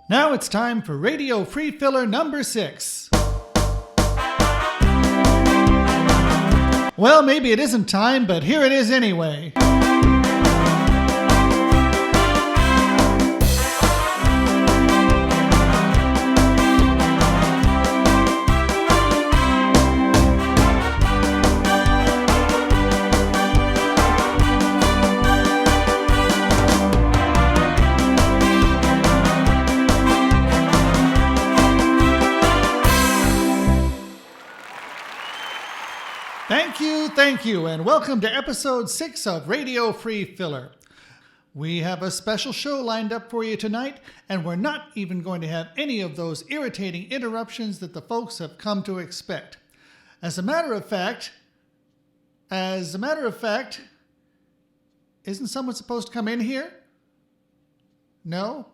Now it's time for Radio Free Filler number 6. Well, maybe it isn't time, but here it is anyway. Thank you, and welcome to episode 6 of Radio Free Filler. We have a special show lined up for you tonight, and we're not even going to have any of those irritating interruptions that the folks have come to expect. As a matter of fact, isn't someone supposed to come in here? No?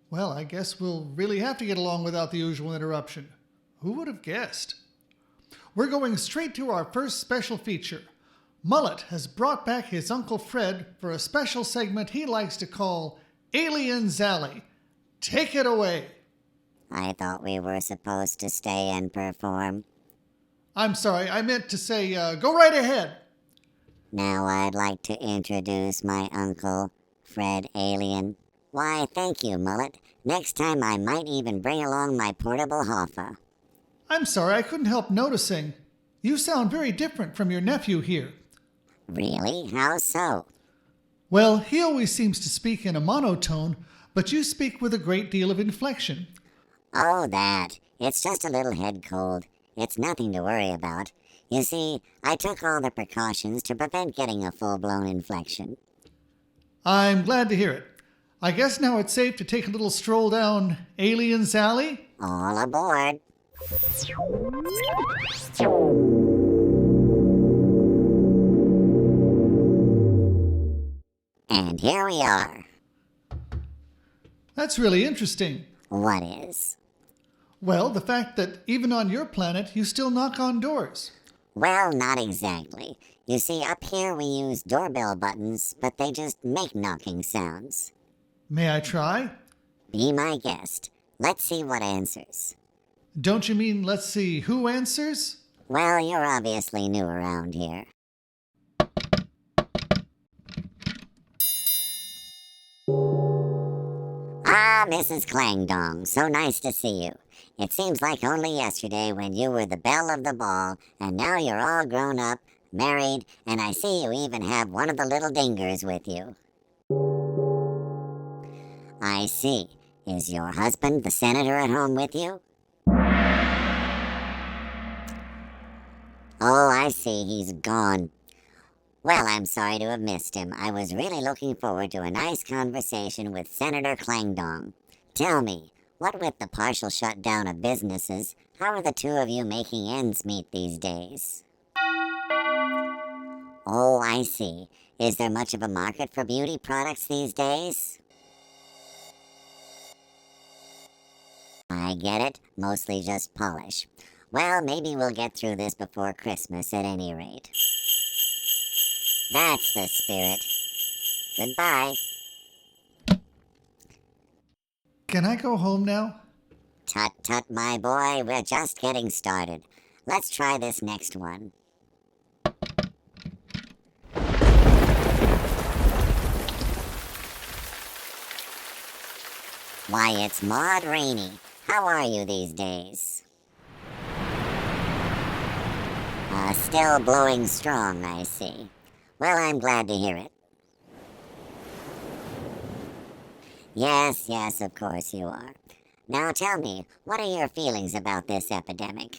Well, I guess we'll really have to get along without the usual interruption. Who would have guessed? We're going straight to our first special feature. Mullet has brought back his Uncle Fred for a special segment he likes to call Aliens Alley. Take it away. I thought we were supposed to stay and perform. I'm sorry, I meant to say, go right ahead. Now I'd like to introduce my Uncle, Fred Alien. Why, thank you, Mullet. Next time I might even bring along my portable Hoffa. I'm sorry, I couldn't help noticing. You sound very different from your nephew here. Really? How so? Well, he always seems to speak in a monotone, but you speak with a great deal of inflection. Oh, that. It's just a little head cold. It's nothing to worry about. You see, I took all the precautions to prevent getting a full-blown inflection. I'm glad to hear it. I guess now it's safe to take a little stroll down Aliens Alley? All aboard. And here we are. That's really interesting. What is? Well, the fact that even on your planet, you still knock on doors. Well, not exactly. You see, up here we use doorbell buttons, but they just make knocking sounds. May I try? Be my guest. Let's see what answers. Don't you mean let's see who answers? Well, you're obviously new around here. Ah, Mrs. Clangdong, so nice to see you. It seems like only yesterday when you were the belle of the ball, and now you're all grown up, married, and I see you even have one of the little dingers with you. I see. Is your husband, the senator, at home with you? Oh, I see, he's gone. Well, I'm sorry to have missed him. I was really looking forward to a nice conversation with Senator Clangdong. Tell me, what with the partial shutdown of businesses, how are the two of you making ends meet these days? Oh, I see. Is there much of a market for beauty products these days? I get it. Mostly just polish. Well, maybe we'll get through this before Christmas at any rate. That's the spirit. Goodbye. Can I go home now? Tut tut, my boy, we're just getting started. Let's try this next one. Why, it's Maud Rainey. How are you these days? Still blowing strong, I see. Well, I'm glad to hear it. Yes, of course you are. Now tell me, what are your feelings about this epidemic?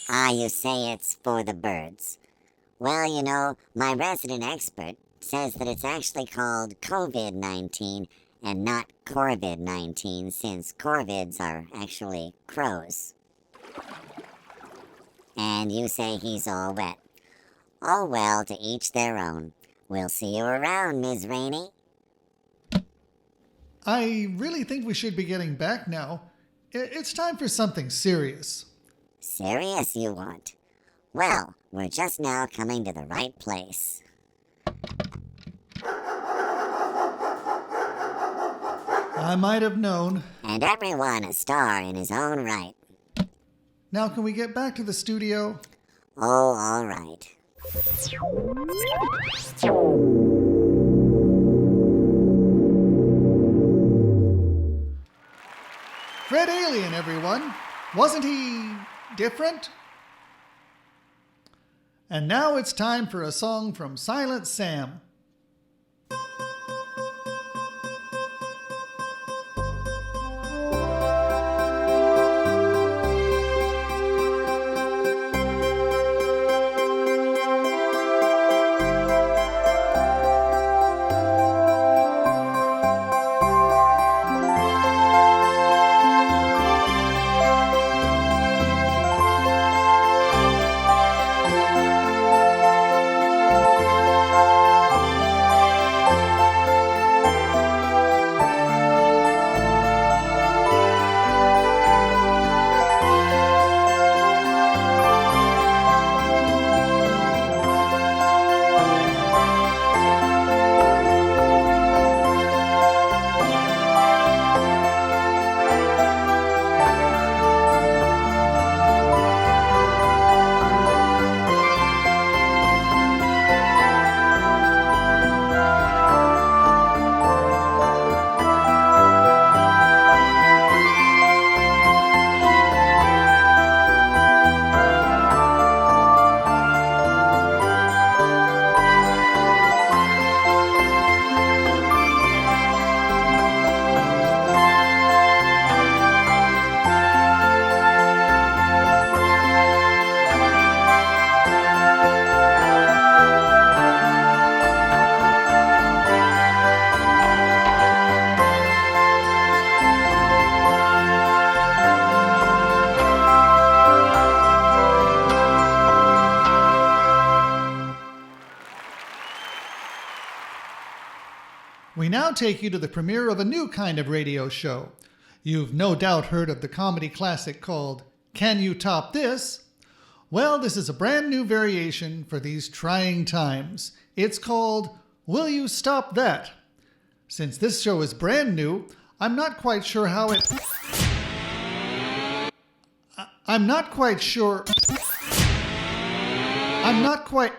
Ah, you say it's for the birds. Well, you know, my resident expert says that it's actually called COVID-19 and not Corvid-19, since corvids are actually crows. And you say he's all wet. Oh well, to each their own. We'll see you around, Ms. Rainey. I really think we should be getting back now. It's time for something serious. Serious, you want? Well, we're just now coming to the right place. I might have known. And everyone a star in his own right. Now can we get back to the studio? Oh, all right. Fred Alien, everyone. Wasn't he different? And now it's time for a song from Silent Sam. We now take you to the premiere of a new kind of radio show. You've no doubt heard of the comedy classic called Can You Top This? Well, this is a brand new variation for these trying times. It's called Will You Stop That? Since this show is brand new, I'm not quite sure how it... I'm not quite sure... I'm not quite...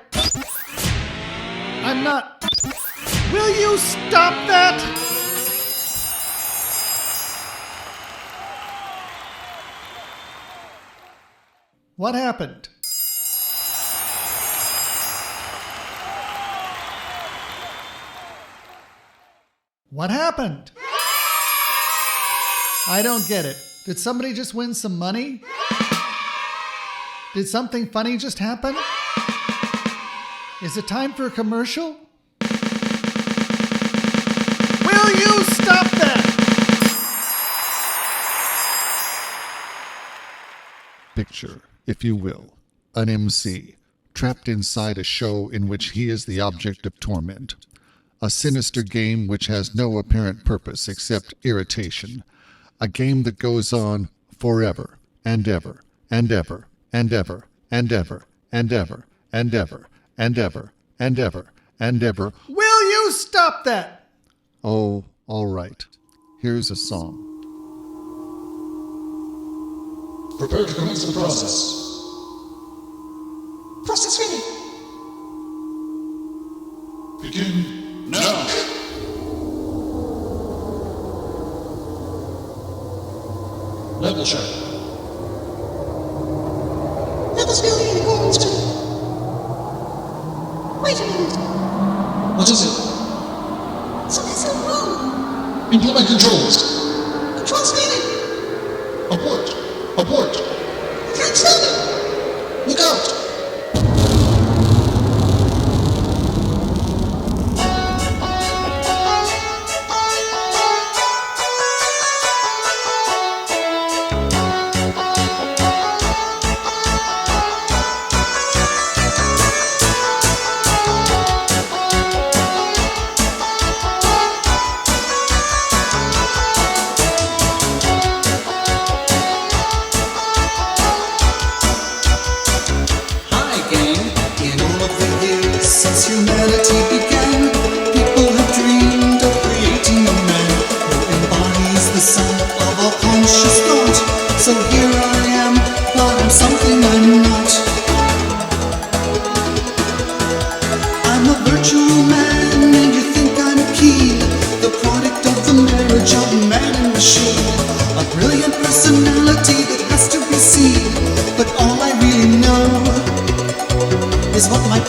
I'm not... Will you stop that? What happened? What happened? I don't get it. Did somebody just win some money? Did something funny just happen? Is it time for a commercial? Will you stop that? Picture, if you will, an MC trapped inside a show in which he is the object of torment. A sinister game which has no apparent purpose except irritation. A game that goes on forever and ever and ever and ever and ever and ever and ever and ever and ever and ever. Will you stop that? Oh, all right. Here's a song. Prepare to commence the process. Process ready. Begin now. Level check. Levels building in accordance to... Wait a minute. What is it? Something's so wrong. Implement controls. Controls failing. Abort. Abort. I can't stop it. Look out.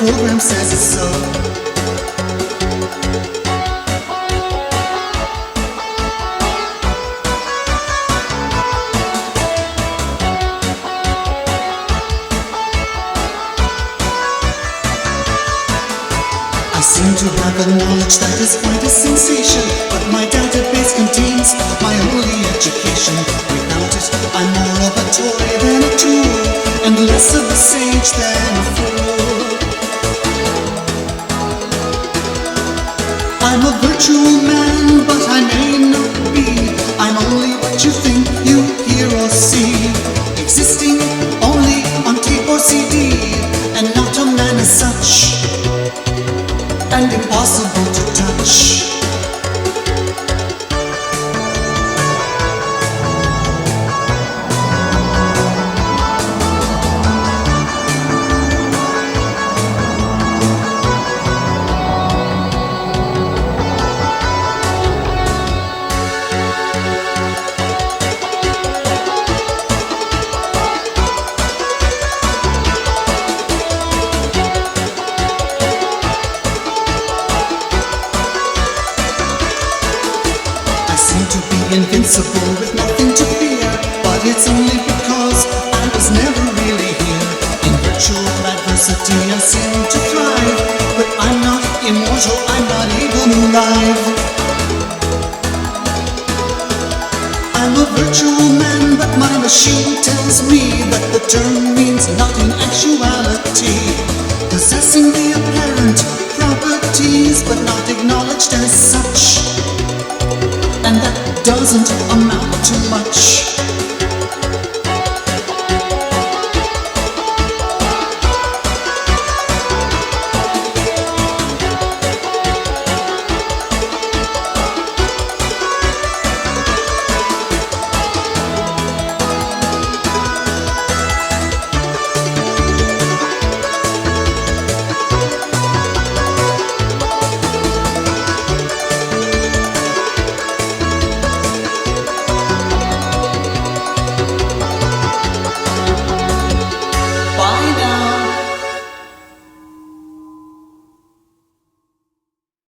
program says it's so. I seem to have a knowledge that is quite a sensation, but my database contains my only education. Without it, I'm more of a toy than a tool, and less of a sage than a fool. I'm a virtual man, but I may not be. I'm only what you think you hear or see, existing only on tape or CD, and not a man as such, and impossible to touch. Invincible with nothing to fear, but it's only because I was never really here. In virtual adversity I seem to thrive, but I'm not immortal, I'm not even alive. I'm a virtual man, but my machine tells me that the term means not in actuality, possessing the apparent properties but not acknowledged as